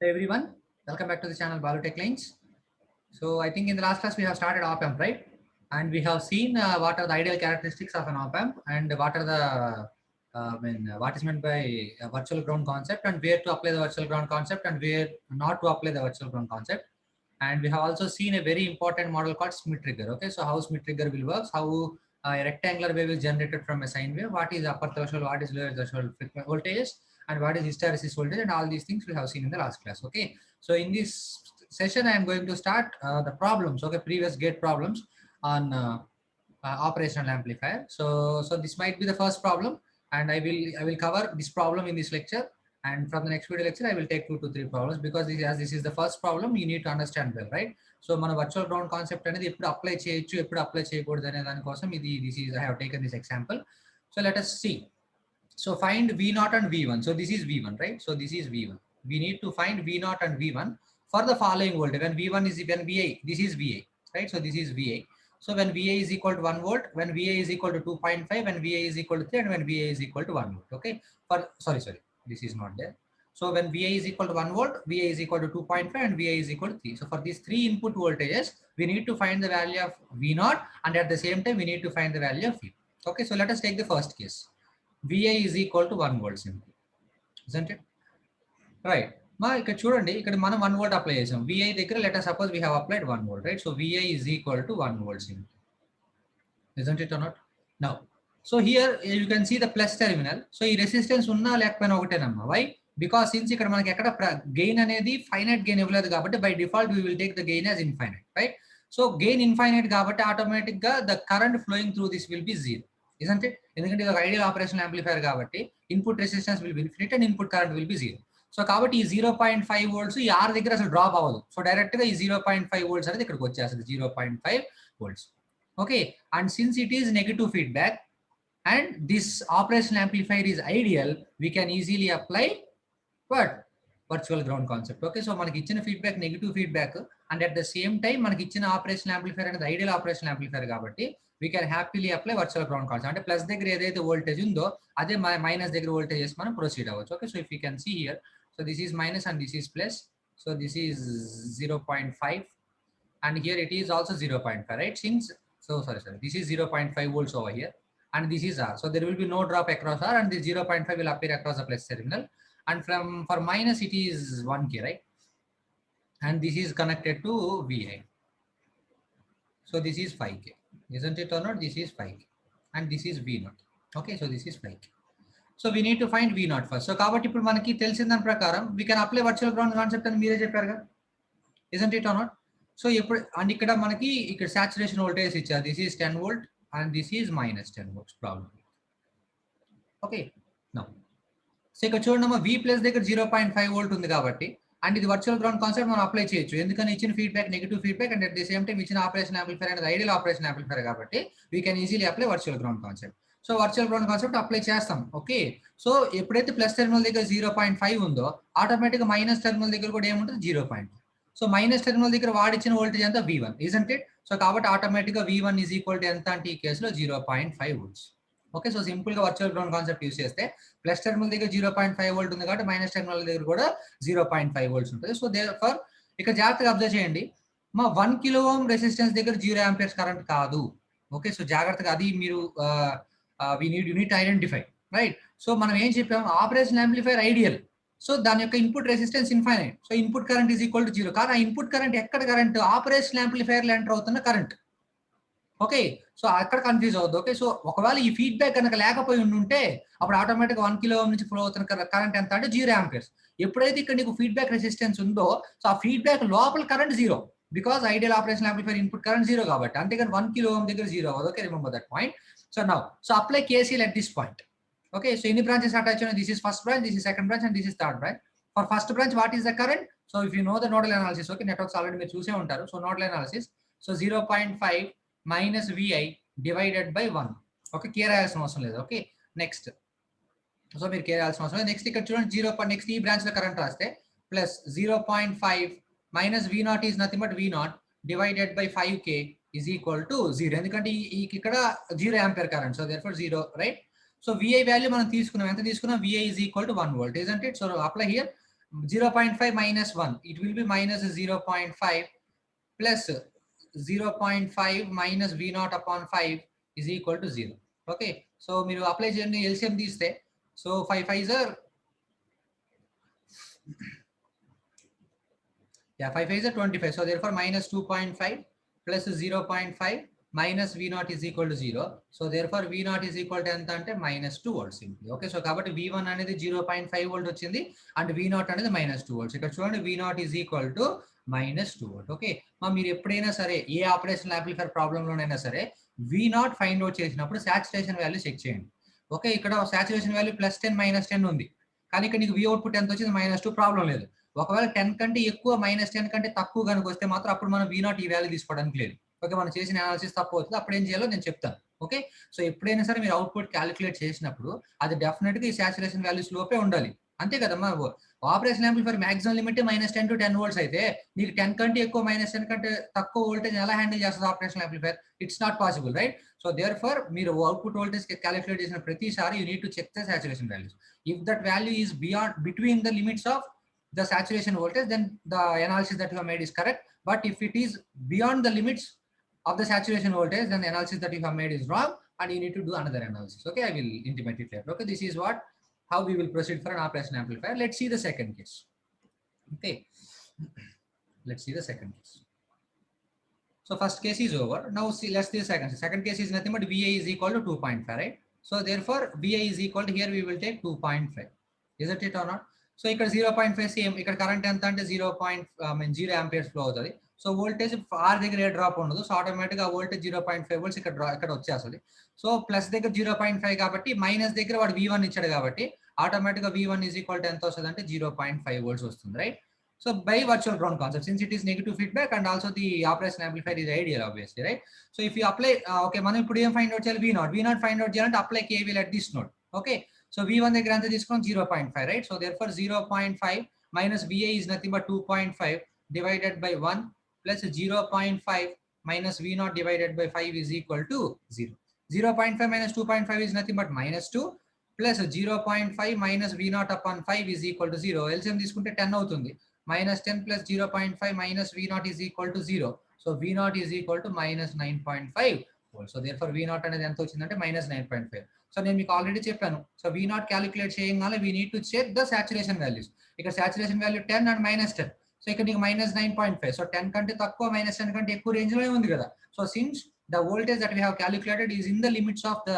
Hey everyone, welcome back to the channel Balotech Lines. So I think in the last class we have started op-amp, right? And we have seen what are the ideal characteristics of an op-amp and what are the what is meant by a virtual ground concept and where to apply the virtual ground concept and where not to apply the virtual ground concept. And we have also seen a very important model called Schmidt trigger. Okay, so how Schmidt trigger will work, how a rectangular wave is generated from a sine wave, what is upper threshold, what is lower threshold voltage, and what is hysteresis voltage, and all these things we have seen in the last class. Okay, so in this session I am going to start the problems, okay, previous gate problems on operational amplifier. So this might be the first problem, and I will cover this problem in this lecture, and from the next video lecture I will take 2 to 3 problems, because as this is the first problem you need to understand well, right? So మన virtual ground concept అనేది ఎప్పుడు apply చేయొచ్చు ఎప్పుడు apply చేయకూడదు అనే దాని కోసం this is I have taken this example. So let us see. So find V0 and V1. So this is V1, right? So this is V1. We need to find V0 and V1 for the following voltage. When V1 is when VA, this is VA, right? So this is VA. So when VA is equal to 1 volt, when VA is equal to 2.5, when VA is equal to 3, and when VA is equal to 1 volt. Okay. For sorry, this is not there. So when VA is equal to 1 volt, VA is equal to 2.5, and VA is equal to 3. So for these 3 input voltages, we need to find the value of V0, and at the same time we need to find the value of V. Okay. So let us take the first case. VA is equal to 1 volt simply, isn't it? Right. ఇక్కడ చూడండి, ఇక్కడ మనం 1 volt apply చేసాం. VA దగ్గర let us suppose we have applied 1 volt, right? So VA is equal to 1 volt simply, isn't it or not? Now, so here you can see the plus terminal. So ఈ resistance ఉన్నా లేకపోయినా ఒకటేనమ్మా. Why? Because since ఇక్కడ మనకి ఎక్కడ gain అనేది finite gain ఇవ్వలేదు కాబట్టి by default we will take the gain as infinite, right? So gain infinite కాబట్టి ఆటోమేటిక్ గా the current flowing through this will be 0, isn't it? ఎందుకంటే ఇది ఒక ఐడియల్ ఆపరేషన్ యాంప్లిఫైర్ కాబట్టి input resistance will be infinite and input current will be 0. So కాబట్టి ఈ 0.5 volts ఈ are దగ్గర అసలు డ్రాప్ అవ్వదు. సో డైరెక్ట్ గా ఈ 0.5 వోల్ట్స్ అనేది ఇక్కడికి వచ్చేస్తుంది, 0.5 volts. Okay, and since it is negative feedback and this operation amplifier is ideal, we can easily apply but virtual ground concept. Okay, so మనకి ఇచ్చిన feedback negative feedback and at the same time మనకి ఇచ్చిన operation amplifier అనేది ideal operation amplifier కాబట్టి we can happily apply virtual ground concept. అంటే plus దగ్గర ఏదైతే voltage ఉందో అదే మైనస్ దగ్గర వోల్టేజెస్ మనం ప్రొసీడ్ అవ్వచ్చు. Okay, so if you can see here, so this is minus and this is plus. So this is 0.5 and here it is also 0.5, right? Since sorry, this is 0.5 volts over here and this is R, so there will be no drop across R, and this 0.5 will appear across the plus terminal, and for minus it is 1k, right? And this is connected to VI, so this is 5k, isn't it or not? This is 5k and this is V0. Okay, so this is 5k. So we need to find V0 first. So కాబట్టి ఇప్పుడు మనకి తెలిసిన దాని ప్రకారం we can apply virtual ground concept అని మీరే చెప్పారుగా, isn't it or not? So ఇప్పుడు అండ్ ఇక్కడ మనకి ఇక్కడ సాచురేషన్ వోల్టేజ్ ఇచ్చారు, this is 10 volt and this is minus 10 volts problem. Okay, now so ఇక్కడ చూడండి, V ప్లస్ దగ్గర 0.5 volt ఉంది కాబట్టి అండ్ ఇది వర్చువల్ గ్రౌండ్ కాన్సెప్ట్ మనం అప్లై చేయొచ్చు. ఎందుకని ఇచ్చిన feedback negative feedback and at the same time ఇచ్చిన ఆపరేషన్ యాంప్లిఫైర్ అనేది ఐడియల్ ఆపరేషన్ యాంప్లిఫైర్ కాబట్టి we can easily apply virtual ground concept. So virtual ground concept apply చేస్తాం. ఓకే, సో ఎప్పుడైతే plus terminal దగ్గర 0.5 ఉందో ఆటోమేటిక్గా మైనస్ టెర్మినల్ దగ్గర కూడా ఏముంటుంది, 0.5. సో మైనస్ టెర్మినల్ దగ్గర వాడిచ్చిన వోల్టేజ్ ఎంత, V1, isn't it? సో కాబట్టి ఆటోమేటిక్గా V1 ఈజ్ ఈక్వల్ టు ఎంత అంటే ఈ కేసులో 0.5 volts. ఓకే, సో సింపుల్ గా వర్చువల్ గ్రౌండ్ కాన్సెప్ట్ యూస్ చేస్తే ప్లస్ టెర్మినల్ దగ్గర 0.5 volt ఉంది కాబట్టి మైనస్ టెర్మినల్ దగ్గర కూడా 0.5 volts ఉంటుంది. సో దేర్ఫోర్ ఇక్కడ జాగ్రత్తగా అబ్జర్వ్ చేయండి, మా 1 kilo ohm రెసిస్టెన్స్ దగ్గర 0 amperes కరెంట్ కాదు. ఓకే, సో జాగ్రత్తగా అది మీరు you need to identify, right? So మనం ఏం చెప్పాము, ఆపరేషన్ యాంప్లిఫైర్ ఐడియల్, సో దాని యొక్క input resistance infinite, so input current is equal to 0. కానీ ఆ ఇన్పుట్ కరెంట్ ఎక్కడ కరెంట్, ఆపరేషన్ యాంప్లిఫైర్ లో ఎంటర్ అవుతున్న కరెంట్. ఓకే, సో అక్కడ కన్ఫ్యూజ్ అవుతుంది. ఓకే, సో ఒకవేళ ఈ ఫీడ్బ్యాక్ కనుక లేకపోయి ఉంటే అప్పుడు ఆటోమేటిక్ 1 kilo ohm నుంచి ఫ్లో అవుతున్న కరెంట్ ఎంత అంటే 0 amperes. ఎప్పుడైతే ఇక్కడ నీకు ఫీడ్బ్యాక్ రెసిస్టెన్స్ ఉందో సో ఆ ఫీడ్బ్యాక్ లోపల current 0, because ideal operation amplifier input current 0 కాబట్టి. అంతేగాని 1 kilo ohm దగ్గర 0 అవ్వదు. Okay, remember that point. So now so apply KCL at this point. Okay, so ఎన్ని బ్రాంచెస్ అటాచ్ ఉన్నాయి, this is first branch, this is second branch and this is third branch. For first branch what is the current, so if you know the nodal analysis, okay, networks already మీరు చూసే ఉంటారు. So nodal analysis, so 0.5 minus VI divided by 1. Okay, care రాయాల్సిన అవసరం లేదు. Okay, next so మీరు care రాయాల్సిన అవసరం లేదు. నెక్స్ట్ ఇక్కడ చూడండి 0. నెక్స్ట్ ఈ బ్రాంచ్ లో కరెంట్ రాస్తే plus 0.5 minus V0 is nothing but V0 divided by 5k is equal to 0. ఎందుకంటే ఇక్కడ 0 ampere current, so therefore 0, right? So VI value మనం తీసుకున్నాం, ఎంత తీసుకున్నాం, VI is equal to 1 volt, isn't it? So apply here 0.5 minus 1, it will be minus 0.5 plus 0.5 minus V naught upon 5 is equal to 0. Okay, so మీరు apply చేయండి LCM తీస్తే, so 5 5s are 25, so therefore minus 2.5 plus 0.5 minus V naught is equal to 0, so therefore V naught is equal to ఎంత అంటే minus 2 volts simply. Okay, so కాబట్టి V1 అనేది 0.5 volt వచ్చింది and V naught అనేది minus 2 volts. ఇక్కడ చూడండి V naught is equal to minus 2 volt. Okay, మీరు ఎప్పుడైనా సరే ఏ ఆపరేషనల్ యాంప్లిఫైర్ ప్రాబ్లమ్ లోనైనా సరే V naught ఫైండ్ అవుట్ చేసినప్పుడు సాచురేషన్ వాల్యూ చెక్ చేయండి. ఓకే, ఇక్కడ సాచురేషన్ వాల్యూ +10 -10 ఉంది, కానీ ఇక్కడ నీకు V అవుట్పుట్ ఎంత వచ్చింది -2, ప్రాబ్లం లేదు. ఒకవేళ 10 కంటే ఎక్కువ -10 కంటే తక్కువ కనుక వస్తే మాత్రం అప్పుడు మనం V naught ఈ వాల్యూ తీసుకోవడానికి లేదు. ఓకే, మనం చేసిన అనాలిసిస్ తప్పు అవుతుంది, అప్పుడు ఏం చేయాలో నేను చెప్తాను. ఓకే, సో ఎప్పుడైనా సరే మీరు అవుట్పుట్ క్యాలిక్యులేట్ చేసినప్పుడు అది డెఫినెట్ గా ఈ సాచురేషన్ వాల్యూస్ లోపే ఉండాలి, అంతే కదమ్మా. Operation amplifier maximum limit -10 to 10 volts అయితే నీకు 10 కంటే ఎక్కువ -10 కంటే తక్కువ వోల్టేజ్ ఎలా హ్యాండిల్ చేస్తుంది operation amplifier? It's not possible, right? So therefore మీరు అవుట్పుట్ వోల్టేజ్ క్యాలిక్యులేట్ చేసిన ప్రతిసారి you need to check the saturation values. If that value is beyond between the limits of the saturation voltage, then the analysis that you have made is correct. But if it is beyond the limits of the saturation voltage, then the analysis that you have made is wrong and you need to do another analysis. Okay, I will intimate it later. Okay, this is how we will proceed for an operation amplifier. Let's see the second case. Okay, let's see the second case. So first case is over. Now see, let's see the second. Second case is nothing but VA is equal to 2.5, right? So therefore VA is equal to, here we will take 2.5. Isn't it or not? So ఇక్కడ 0.5 same, ఇక్కడ current ఎంత అంటే 0 amperes flow అవుతుంది. So voltage are దగ్గర ఏ drop ఉండదు, so automatic గా voltage 0.5 volts ఇక్కడ వచ్చేస్తుంది. సో ప్లస్ దగ్గర 0.5 కాబట్టి మైనస్ దగ్గర వాడు V1 ఇచ్చాడు కాబట్టి ఆటోమేటిక్ గా V1 ఈజ్ ఈక్వల్ టు ఎంత వస్తుంది అంటే 0.5 volts వస్తుంది, right? So by virtual ground concept, since it is negative feedback and also the operation amplifier is ideal obviously, right? So if you apply, okay, మనం ఇప్పుడు ఏం find out చేయాలి? V naught find out చేయాలంటే apply KVL at this node. Okay, so V1 దగ్గర ఎంత తీసుకున్నాం? 0.5, right? So therefore 0.5 minus VA is nothing but 2.5 divided by 1 plus 0.5 minus V naught divided by 5 is equal to 0. 0.5 minus 2.5 is nothing but -2 plus 0.5 minus V naught upon 5 is equal to 0. LCM తీసుకుంటే 10 అవుతుంది. -10 plus 0.5 minus V naught is equal to 0. So V naught is equal to -9.5 volts. So therefore V naught అనేది ఎంత వచ్చిందంటే -9.5. So నేను మీకు already చెప్పాను, so V naught calculate చేయగానే we need to check the saturation values. ఇక్కడ saturation value 10 and -10, so ఇక్కడ నీకు -9.5, సో 10 కంటే తక్కువ -10 కంటే ఎక్కువ రేంజ్ లోనే ఉంది కదా. So since the voltage that we have calculated is in the limits of the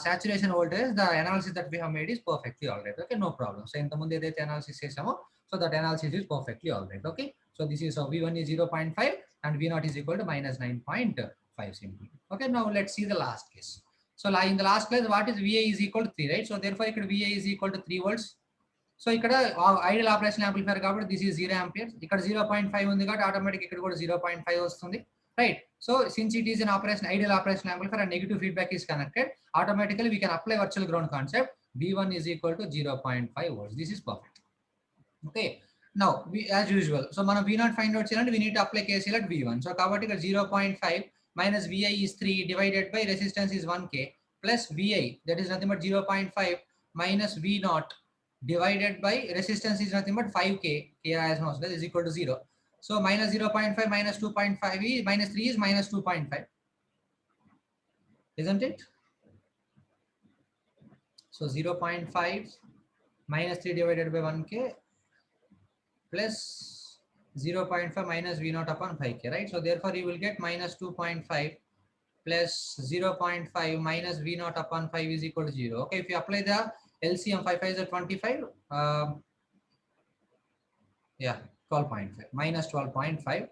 saturation voltage, the analysis that we have made is perfectly all right. Okay, no problem. So ఇంతకుముందు ఏదైతే analysis చేసామో, so that analysis is perfectly all right. Okay, so this is V1 is 0.5 and V naught is equal to -9.5 simply. Okay, now let's see the last case. So in the last place, what is VA is equal to 3, right? So therefore ఇక్కడ VA is equal to 3 volts. So ఇక్కడ ideal operation amplifier కాబట్టి this is 0 amperes. ఇక్కడ 0.5 ఉంది కాబట్టి automatic ఇక్కడ కూడా 0.5 వస్తుంది, right? So since it is an operation ideal operation amplifier and negative feedback is connected, automatically we can apply virtual ground concept. V1 is equal to 0.5 volts. This is perfect. Okay, now as usual, so మనం V naught find out చేయాలంటే we need to apply KCL at V1. So కాబట్టి ఇక్కడ 0.5 minus VI is 3 divided by resistance is 1K plus VI, that is nothing but 0.5 minus V naught divided by resistance is nothing but 5K, K as known is equal to 0. So minus 0.5 minus 2.5 is minus 3 is minus 2.5, isn't it? So 0.5 minus 3 divided by 1K plus 0.5 minus V naught upon 5K, right? So therefore you will get minus 2.5 plus 0.5 minus V naught upon 5 is equal to 0. Okay, if you apply the LCM, 5 5 is 25, yeah, 12.5 minus 12.5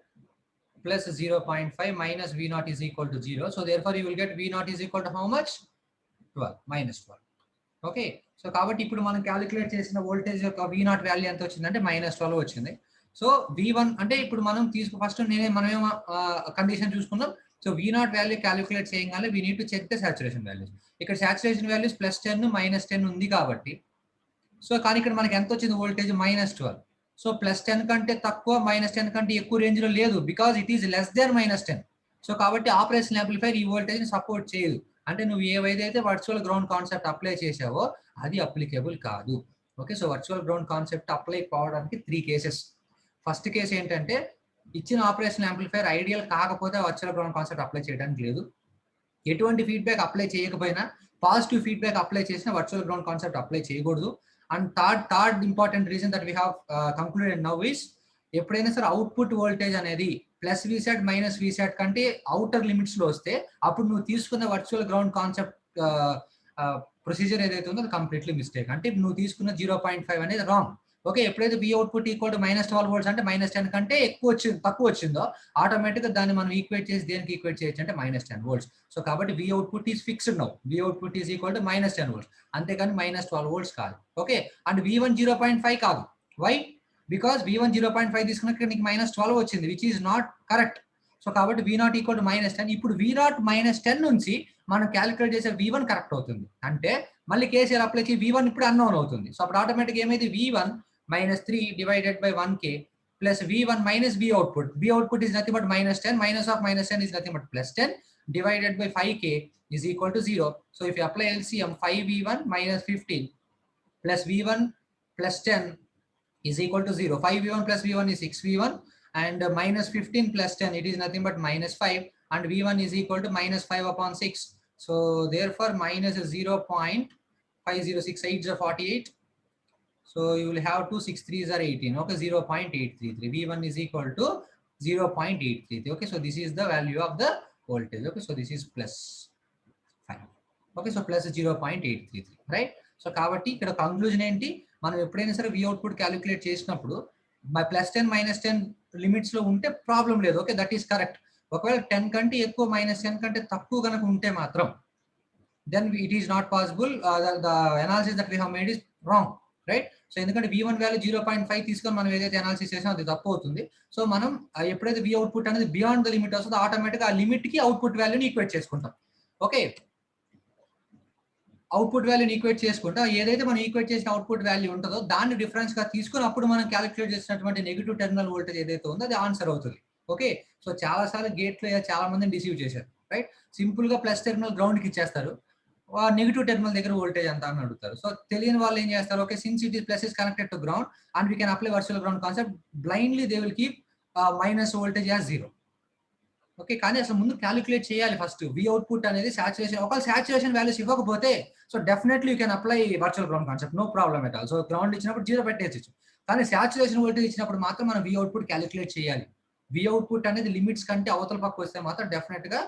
plus 0.5 minus V naught is equal to 0. So therefore you will get V naught is equal to how much? 12, minus 12. Okay, so కాబట్టి ఇప్పుడు మనం calculate చేసిన voltage యొక్క V naught value ఎంత వచ్చిందంటే -12 వచ్చింది. So V1 అంటే ఇప్పుడు మనం ఫస్ట్ మనమేం కండిషన్ చూసుకున్నాం. So V naught value calculate చేయగానే we need to check the saturation values. ఇక్కడ సాచురేషన్ వాల్యూస్ +10 -10 ఉంది కాబట్టి, సో కానీ ఇక్కడ మనకి ఎంత వచ్చింది వోల్టేజ్? -12. సో +10 కంటే తక్కువ -10 కంటే ఎక్కువ రేంజ్ లో లేదు, because it is less than -10. So కాబట్టి ఆపరేషన్ యాంప్లిఫైర్ ఈ వోల్టేజ్ ని సపోర్ట్ చేయదు. అంటే నువ్వు ఏవైతే వర్చువల్ గ్రౌండ్ కాన్సెప్ట్ అప్లై చేసావో అది అప్లికేబుల్ కాదు. Okay, so virtual ground concept apply కావడానికి 3 కేసెస్. ఫస్ట్ కేసు ఏంటంటే ఇచ్చిన ఆపరేషన్ యాంప్లిఫైర్ ఐడియల్ కాకపోతే వర్చువల్ గ్రౌండ్ కాన్సెప్ట్ అప్లై చేయడానికి లేదు. ఎటువంటి ఫీడ్బ్యాక్ అప్లై చేయకపోయినా పాజిటివ్ ఫీడ్బ్యాక్ అప్లై చేసిన వర్చువల్ గ్రౌండ్ కాన్సెప్ట్ అప్లై చేయకూడదు. And third important reason that we have concluded now is ఎప్పుడైనా సరే అవుట్పుట్ వోల్టేజ్ అనేది ప్లస్ వీసాట్ మైనస్ వీసాట్ కంటే అవుటర్ లిమిట్స్ లో వస్తే అప్పుడు నువ్వు తీసుకున్న వర్చువల్ గ్రౌండ్ కాన్సెప్ట్ ప్రొసీజర్ ఏదైతే ఉందో అది కంప్లీట్లీ మిస్టేక్. అంటే నువ్వు తీసుకున్న 0.5 అనేది రాంగ్. ఓకే, ఎప్పుడైతే V output equal to -12 volts అంటే -10 కంటే తక్కువ వచ్చిందో ఆటోమేటిక్ గా దాన్ని మనం ఈక్వేట్ చేసి దేనికి ఈక్వేట్ చేయొచ్చు అంటే -10 volts. సో కాబట్టి V output is fixed now. V output is equal to -10 volts, అంతేగాని -12 volts కాదు. ఓకే, అండ్ V1 0.5 కాదు. వై? బికాస్ V1 0.5 తీసుకున్నప్పుడు నీకు -12 వచ్చింది, which is not correct. So కాబట్టి V0 ఈక్వల్ టు -10. ఇప్పుడు V0 -10 నుంచి మనం క్యాలిక్యులేట్ చేసే V1 కరెక్ట్ అవుతుంది. అంటే మళ్ళీ కేసీఆర్ అప్లై చేసి V1 ఇప్పుడు అన్నోన్ అవుతుంది. సో అప్పుడు ఆటోమేటిక్ ఏమైంది, V1 -3 divided by 1k plus V1 minus V output. V output is nothing but -10. Minus of -10 is nothing but +10 divided by 5k is equal to 0. So if you apply LCM, 5V1 minus 15 plus V1 plus 10 is equal to 0. 5V1 plus V1 is 6V1 and minus 15 plus 10, it is nothing but -5, and V1 is equal to -5 upon 6. So therefore minus 0.5068 is 48. So you will have 2 6 3s are 18. Okay, 0.833. V1 is equal to 0.833. Okay, so this is the value of the voltage. Okay, so this is plus 5. Okay, so plus 0.833. Right? So కాబట్టి ఇక్కడ conclusion ఏంటి, మనం ఎప్పుడైనా సరే V output calculate చేసినప్పుడు +10 -10 limits లో ఉంటే problem లేదు. Okay, that is correct. ఒకవేళ 10 కంటే ఎక్కువ -10 కంటే తక్కువ కనుక ఉంటే మాత్రం then it is not possible. The analysis that we have made is wrong, right? So ఎందుకంటే V1 వాల్యూ 0.5 తీసుకొని మనం ఏదైతే అనాలిసిస్ చేసామో అది తప్పు అవుతుంది. సో మనం ఎప్పుడైతే V అవుట్పుట్ అనేది బియాండ్ ద లిమిట్ వస్తుందో ఆటోమేటిక్ ఆ లిమిట్ కి అవుట్పుట్ వాల్యూని ఈక్వేట్ చేసుకుంటాం. ఓకే, అవుట్పుట్ వాల్యూని ఈక్వేట్ చేసుకుంటా ఏదైతే మనం ఈక్వేట్ చేసిన అవుట్పుట్ వాల్యూ ఉంటుందో దాన్ని డిఫరెన్స్ గా తీసుకొని అప్పుడు మనం క్యాలిక్యులేట్ చేసినటువంటి నెగిటివ్ టెర్మినల్ వోల్టేజ్ ఏదైతే ఉందో అది ఆన్సర్ అవుతుంది. ఓకే, సో చాలా సార్లు గేట్ లో చాలా మందిని డిసీవ్ చేశారు, రైట్? సింపుల్ గా ప్లస్ టెర్మినల్ గ్రౌండ్ కి ఇచ్చేస్తారు, నెగిటివ్ టెర్మినల్ దగ్గర వోల్టేజ్ ఎంత అని అడుగుతారు. సో తెలియని వాళ్ళు ఏం చేస్తారు, okay since it is plus is connected to ground and we can apply virtual ground concept, blindly they will keep minus voltage as 0. Okay, కానీ అసలు ముందు క్యాలిక్యులేట్ చేయాలి ఫస్ట్. V అవుట్పుట్ అనేది సాచురేషన్, ఒకవేళ సాచురేషన్ వాల్యూస్ ఇవ్వకపోతే so definitely you can apply virtual ground concept, no problem at all. So ground ఇచ్చినప్పుడు 0 పెట్టేయచ్చు, కానీ సాచురేషన్ వోల్టేజ్ ఇచ్చినప్పుడు మాత్రం మనం V అవుట్పుట్ క్యాలిక్యులేట్ చేయాలి. V అవుట్పుట్ అనేది లిమిట్స్ కంటే అవతల పక్క వస్తే మాత్రం డెఫినెట్ గా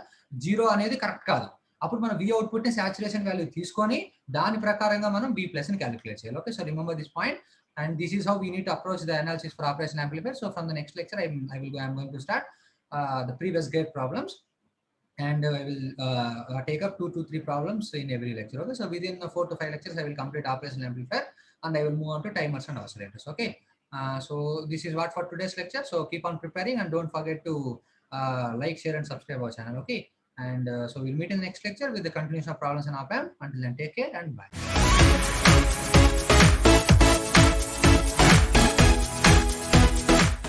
0 అనేది కరెక్ట్ కాదు. అప్పుడు మనం V అవుట్పుట్ ని సాచురేషన్ వాల్యూ తీసుకొని దాని ప్రకారంగా మనం B ప్లస్ ని క్యాలిక్యులేట్ చేయాలి. Okay, so remember this point and this is how we need to approach the analysis for operation amplifier. So from the next lecture I'm going to start the previous gate problems, and I will take up 2 to 3 problems in every lecture. Okay, so within 4 to 5 lectures I will complete operation amplifier and I will move on to timers and oscillators. Okay, so this is what for today's lecture. So keep on preparing and don't forget to like, share and subscribe our channel. Okay, and so we'll meet in the next lecture with the continuation of problems in op amp. Until then, take care and bye.